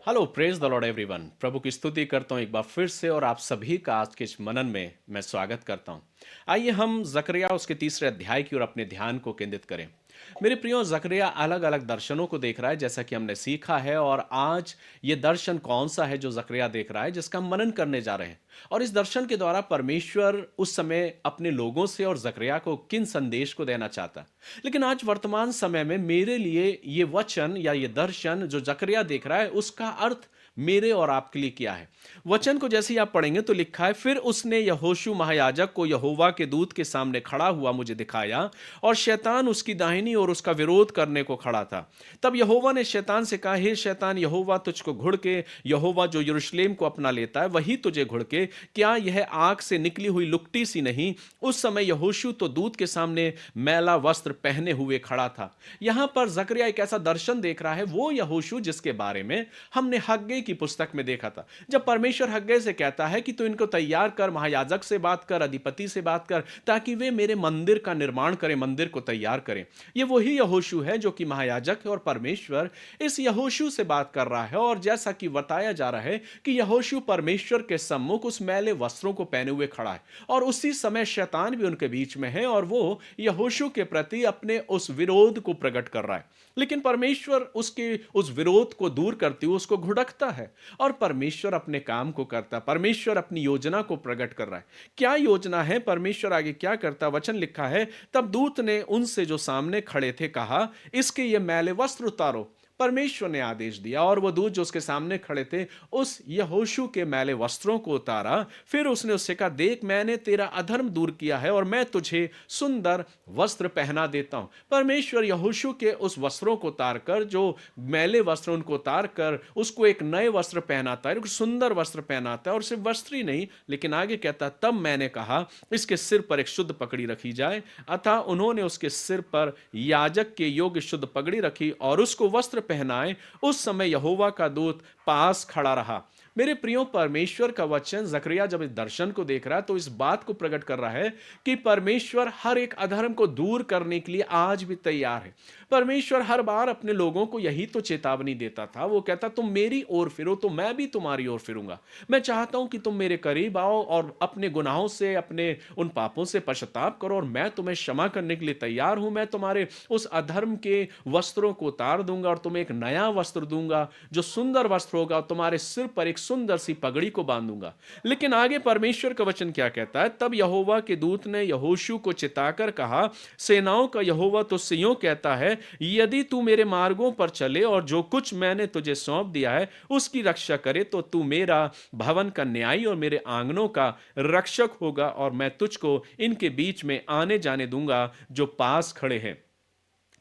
Hello praise the Lord everyone. प्रभु की स्तुति करता हूँ एक बार फिर से और आप सभी का आज के इस मनन में मैं स्वागत करता हूँ। आइए हम जकरिया उसके तीसरे अध्याय की ओर अपने ध्यान को केंद्रित करें। मेरे प्रियो, जकरिया अलग अलग दर्शनों को देख रहा है जैसा कि हमने सीखा है, और आज ये दर्शन कौन सा है जो जकरिया देख रहा है जिसका हम मनन करने जा रहे हैं। और इस दर्शन के द्वारा परमेश्वर उस समय अपने लोगों से और जकरिया को किन संदेश को देना चाहता है। लेकिन आज वर्तमान समय में मेरे लिए ये वचन या ये दर्शन जो जकरिया देख रहा है उसका अर्थ मेरे और आपके लिए क्या है। वचन को जैसे ही आप पढ़ेंगे तो लिखा है, फिर उसने यहोशू महायाजक को यहोवा के दूत के सामने खड़ा हुआ मुझे दिखाया, और शैतान उसकी दाहिनी ओर उसका विरोध करने को खड़ा था। तब यहोवा ने शैतान से कहा, हे शैतान, यहोवा तुझको घुड़के, यहोवा जो यरूशलेम को अपना लेता है वही तुझे घुड़के, क्या यह आग से निकली हुई लुकटी सी नहीं। उस समय यहोशू तो दूत के सामने मैला वस्त्र पहने हुए खड़ा था। यहां पर जकरिया एक ऐसा दर्शन देख रहा है, वो यहोशू जिसके बारे में हमने हग्गे की पुस्तक में देखा था। जब परमेश्वर हग्गे से कहता है कि तू इनको तैयार कर, महायाजक से बात कर, अधिपति से बात कर, ताकि वे मेरे मंदिर का निर्माण करें, मंदिर को तैयार करें। ये वही यहोशू है जो कि महायाजक है, और परमेश्वर इस यहोशू से बात कर रहा है। और जैसा कि बताया जा रहा है कि यहोशू परमेश्वर के सम्मुख उस मैले वस्त्रों को पहने हुए खड़ा है, और उसी समय शैतान भी उनके बीच में है, और वो यहोशू के प्रति अपने उस विरोध को प्रकट कर रहा है। लेकिन परमेश्वर उसके उस विरोध को दूर करते हुए उसको घुड़कता है, और परमेश्वर अपने काम को करता है। परमेश्वर अपनी योजना को प्रकट कर रहा है। क्या योजना है? परमेश्वर आगे क्या करता? वचन लिखा है, तब दूत ने उनसे जो सामने खड़े थे कहा, इसके ये मैले वस्त्र उतारो। परमेश्वर ने आदेश दिया, और वह दूत जो उसके सामने खड़े थे उस यहोशू के मैले वस्त्रों को उतारा। फिर उसने उससे कहा, देख, मैंने तेरा अधर्म दूर किया है, और मैं तुझे सुंदर वस्त्र पहना देता हूं। परमेश्वर यहोशू के उस वस्त्रों को उतार कर, जो मैले वस्त्र उनको उतार कर उसको एक नए वस्त्र पहनाता है, एक सुंदर वस्त्र पहनाता है। और सिर्फ वस्त्र ही नहीं, लेकिन आगे कहता, तब मैंने कहा, इसके सिर पर एक शुद्ध पगड़ी रखी जाए। अतः उन्होंने उसके सिर पर याजक के योग्य शुद्ध पगड़ी रखी और उसको वस्त्र पहनाए। उस समय यहोवा का दूत पास खड़ा रहा। मेरे प्रियो, परमेश्वर का वचन जकरिया जब इस दर्शन को देख रहा है तो इस बात को प्रकट कर रहा है कि परमेश्वर हर एक अधर्म को दूर करने के लिए आज भी तैयार है। परमेश्वर हर बार अपने लोगों को यही तो चेतावनी देता था। वो कहता, तुम मेरी ओर फिरो तो मैं भी तुम्हारी ओर फिरूंगा। मैं चाहता हूं कि तुम मेरे करीब आओ और अपने गुनाहों से, अपने उन पापों से पश्चाताप करो, और मैं तुम्हें क्षमा करने के लिए तैयार हूं। मैं तुम्हारे उस अधर्म के वस्त्रों को उतार दूंगा और तुम्हें एक नया वस्त्र दूंगा जो सुंदर वस्त्र होगा, और तुम्हारे सिर पर एक सुंदर सी पगड़ी को बांधूंगा। लेकिन आगे परमेश्वर का वचन क्या कहता है? तब यहोवा के दूत ने यहोशू को चिताकर कहा, सेनाओं का यहोवा तुझसे यूं कहता है, यदि तू मेरे मार्गों पर चले और जो कुछ मैंने तुझे सौंप दिया है उसकी रक्षा करे, तो तू मेरा भवन का न्यायी और मेरे आंगनों का रक्षक होगा, और मैं तुझको इनके बीच में आने जाने दूंगा जो पास खड़े हैं।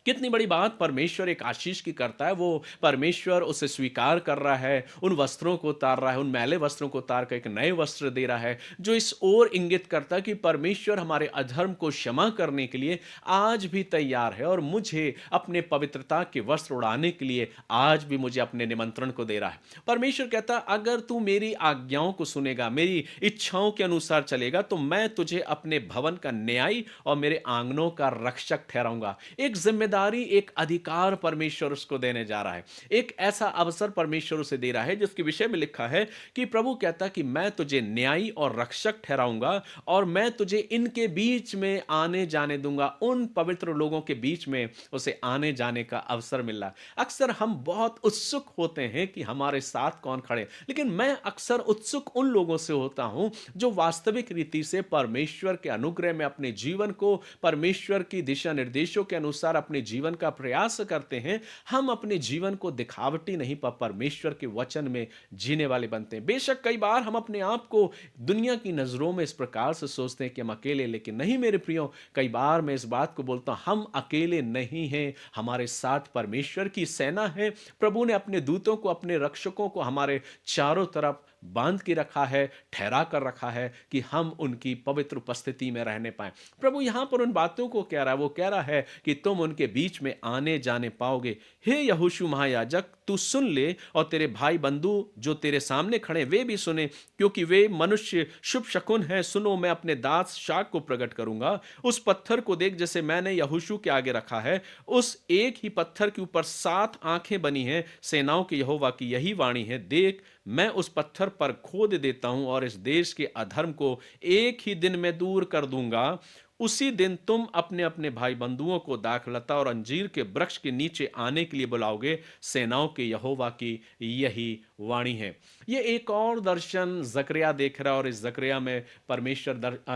कितनी बड़ी बात परमेश्वर एक आशीष की करता है। वो परमेश्वर उसे स्वीकार कर रहा है, उन वस्त्रों को उतार रहा है, उन मैले वस्त्रों को उतार कर एक नए वस्त्र दे रहा है, जो इस ओर इंगित करता है कि परमेश्वर हमारे अधर्म को क्षमा करने के लिए आज भी तैयार है, और मुझे अपने पवित्रता के वस्त्र उड़ाने के लिए आज भी मुझे अपने निमंत्रण को दे रहा है। परमेश्वर कहता, अगर तू मेरी आज्ञाओं को सुनेगा, मेरी इच्छाओं के अनुसार चलेगा, तो मैं तुझे अपने भवन का न्यायी और मेरे आंगनों का रक्षक ठहराऊंगा। एक जिम्मेदारी, एक अधिकार परमेश्वर उसको देने जा रहा है। एक ऐसा अवसर परमेश्वर उसे दे रहा है जिसके विषय में लिखा है कि प्रभु कहता कि मैं तुझे न्यायी और रक्षक ठहराऊंगा, और मैं तुझे इनके बीच में आने जाने दूंगा। उन पवित्र लोगों के बीच में उसे आने जाने का अवसर मिल रहा है। अक्सर हम बहुत उत्सुक होते हैं कि हमारे साथ कौन खड़े, लेकिन मैं अक्सर उत्सुक उन लोगों से होता हूं जो वास्तविक रीति से परमेश्वर के अनुग्रह में अपने जीवन को परमेश्वर की दिशा निर्देशों के अनुसार अपने जीवन का प्रयास करते हैं। हम अपने जीवन को दिखावटी नहीं पर परमेश्वर के वचन में जीने वाले बनते हैं। बेशक कई बार हम अपने आप को दुनिया की नजरों में इस प्रकार से सोचते हैं कि हम अकेले, लेकिन नहीं मेरे प्रियो, कई बार मैं इस बात को बोलता हूं, हम अकेले नहीं हैं। हमारे साथ परमेश्वर की सेना है। प्रभु ने अपने दूतों को, अपने रक्षकों को हमारे चारों तरफ बांध के रखा है, ठहरा कर रखा है कि हम उनकी पवित्र उपस्थिति में रहने पाए। प्रभु यहां पर उन बातों को कह रहा है, वो कह रहा है कि तुम उनके बीच में आने जाने पाओगे। हे यहोशू महायाजक, तू सुन ले और तेरे भाई बंधु जो तेरे सामने खड़े वे भी सुने, क्योंकि वे मनुष्य शुभ शकुन है। सुनो, मैं अपने दास शाक को प्रकट करूंगा। उस पत्थर को देख जैसे मैंने यहोशू के आगे रखा है, उस एक ही पत्थर के ऊपर 7 आंखें बनी हैं। सेनाओं के यहोवा की यही वाणी है, देख मैं उस पत्थर पर खोद देता हूं और इस देश के अधर्म को एक ही दिन में दूर कर दूंगा। उसी दिन तुम अपने अपने भाई बंधुओं को दाखलता और अंजीर के वृक्ष के नीचे आने के लिए बुलाओगे। सेनाओं के यहोवा की यही वाणी है। ये एक और दर्शन जकरिया देख रहा है, और इस जकरिया में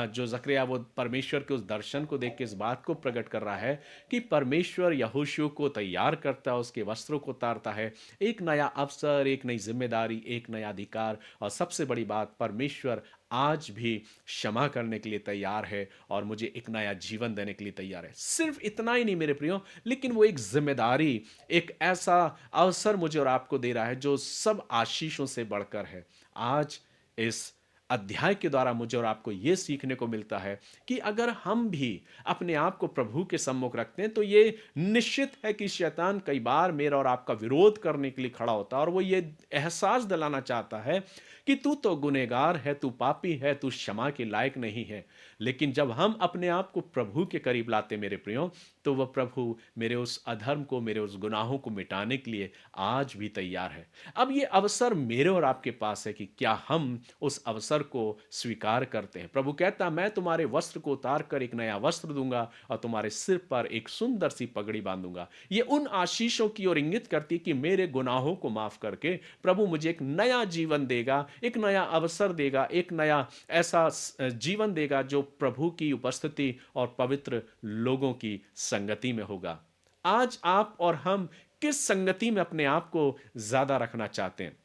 जो जकरिया वो परमेश्वर के उस दर्शन को देख के इस बात को प्रकट कर रहा है कि परमेश्वर यहोशू को तैयार करता है, उसके वस्त्रों को उतारता है। एक नया अवसर, एक नई जिम्मेदारी, एक नया अधिकार, और सबसे बड़ी बात, परमेश्वर आज भी क्षमा करने के लिए तैयार है और मुझे एक नया जीवन देने के लिए तैयार है। सिर्फ इतना ही नहीं मेरे प्रियो, लेकिन वो एक जिम्मेदारी, एक ऐसा अवसर मुझे और आपको दे रहा है जो सब आशीषों से बढ़कर है। आज इस अध्याय के द्वारा मुझे और आपको यह सीखने को मिलता है कि अगर हम भी अपने आप को प्रभु के सम्मुख रखते हैं तो ये निश्चित है कि शैतान कई बार मेरा और आपका विरोध करने के लिए खड़ा होता है, और वो ये एहसास दिलाना चाहता है कि तू तो गुनहगार है, तू पापी है, तू क्षमा के लायक नहीं है। लेकिन जब हम अपने आप को प्रभु के करीब लाते मेरे प्रियो, तो वह प्रभु मेरे उस अधर्म को, मेरे उस गुनाहों को मिटाने के लिए आज भी तैयार है। अब ये अवसर मेरे और आपके पास है कि क्या हम उस अवसर को स्वीकार करते हैं। प्रभु कहता, मैं तुम्हारे वस्त्र को उतार कर एक नया वस्त्र दूंगा और तुम्हारे सिर पर एक सुंदर सी पगड़ी बांधूंगा। ये उन आशीषों की ओर इंगित करती है कि मेरे गुनाहों को माफ करके प्रभु मुझे एक नया जीवन देगा, एक नया अवसर देगा, एक नया ऐसा जीवन देगा जो प्रभु की उपस्थिति और पवित्र लोगों की संगति में होगा। आज आप और हम किस संगति में अपने आप को ज्यादा रखना चाहते हैं?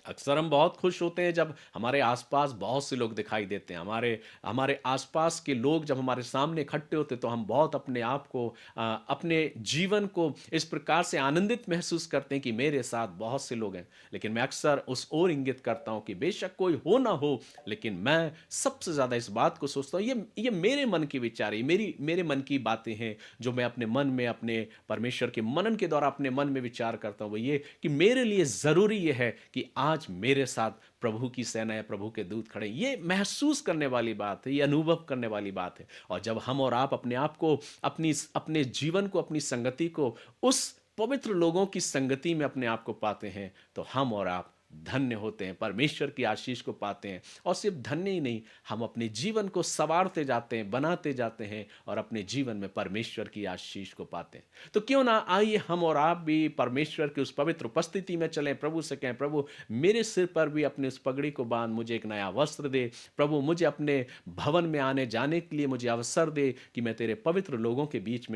अक्सर हम बहुत खुश होते हैं जब हमारे आसपास बहुत से लोग दिखाई देते हैं। हमारे हमारे आसपास के लोग जब हमारे सामने इकट्ठे होते हैं तो हम बहुत अपने आप को, अपने जीवन को इस प्रकार से आनंदित महसूस करते हैं कि मेरे साथ बहुत से लोग हैं। लेकिन मैं अक्सर उस ओर इंगित करता हूं कि बेशक कोई हो ना हो, लेकिन मैं सबसे ज्यादा इस बात को सोचता हूं, ये मेरे मन के विचार है, मेरे मन की बातें हैं जो मैं अपने मन में, अपने परमेश्वर के मनन के द्वारा अपने मन में विचार करता हूं। वो ये कि मेरे लिए जरूरी ये है कि आज मेरे साथ प्रभु की सेना या प्रभु के दूत खड़े। ये महसूस करने वाली बात है, ये अनुभव करने वाली बात है। और जब हम और आप अपने आप को, अपने जीवन को, अपनी संगति को उस पवित्र लोगों की संगति में अपने आप को पाते हैं, तो हम और आप धन्य होते हैं, परमेश्वर की आशीष को पाते हैं। और सिर्फ धन्य ही नहीं, हम अपने जीवन को संवारते जाते हैं, बनाते जाते हैं और अपने जीवन में परमेश्वर की आशीष को पाते हैं। तो क्यों ना आइए हम और आप भी परमेश्वर की उस पवित्र उपस्थिति में चलें, प्रभु से कहें, प्रभु मेरे सिर पर भी अपने उस पगड़ी को बांध, मुझे एक नया वस्त्र दे। प्रभु मुझे अपने भवन में आने जाने के लिए मुझे अवसर दे कि मैं तेरे पवित्र लोगों के बीच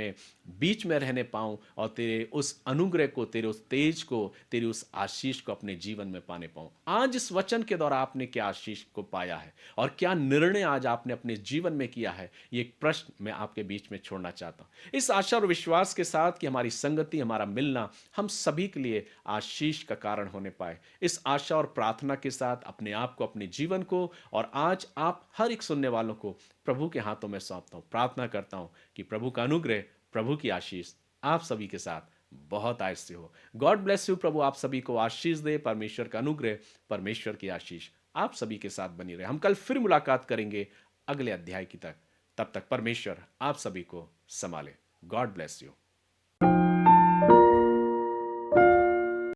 में रहने पाऊं और तेरे उस अनुग्रह को, तेरे उस तेज को, तेरी उस आशीष को अपने जीवन में पाने पाऊं। आज इस वचन के द्वारा आपने क्या आशीष को पाया है और क्या निर्णय आज आपने अपने जीवन में किया है, ये एक प्रश्न मैं आपके बीच में छोड़ना चाहता हूं, इस आशा और विश्वास के साथ कि हमारी संगति, हमारा मिलना हम सभी के लिए आशीष का कारण होने पाए। इस आशा और प्रार्थना के साथ अपने आप को, अपने जीवन को और आज आप हर एक सुनने वालों को प्रभु के हाथों में सौंपता हूं। प्रार्थना करता हूं कि प्रभु का अनुग्रह, प्रभु की आशीष आप सभी के साथ बहुत आयत से हो। God bless you. प्रभु आप सभी को आशीष दे। परमेश्वर का अनुग्रह, परमेश्वर की आशीष आप सभी के साथ बनी रहे। हम कल फिर मुलाकात करेंगे अगले अध्याय की तक। तब तक परमेश्वर आप सभी को संभाले। God bless you.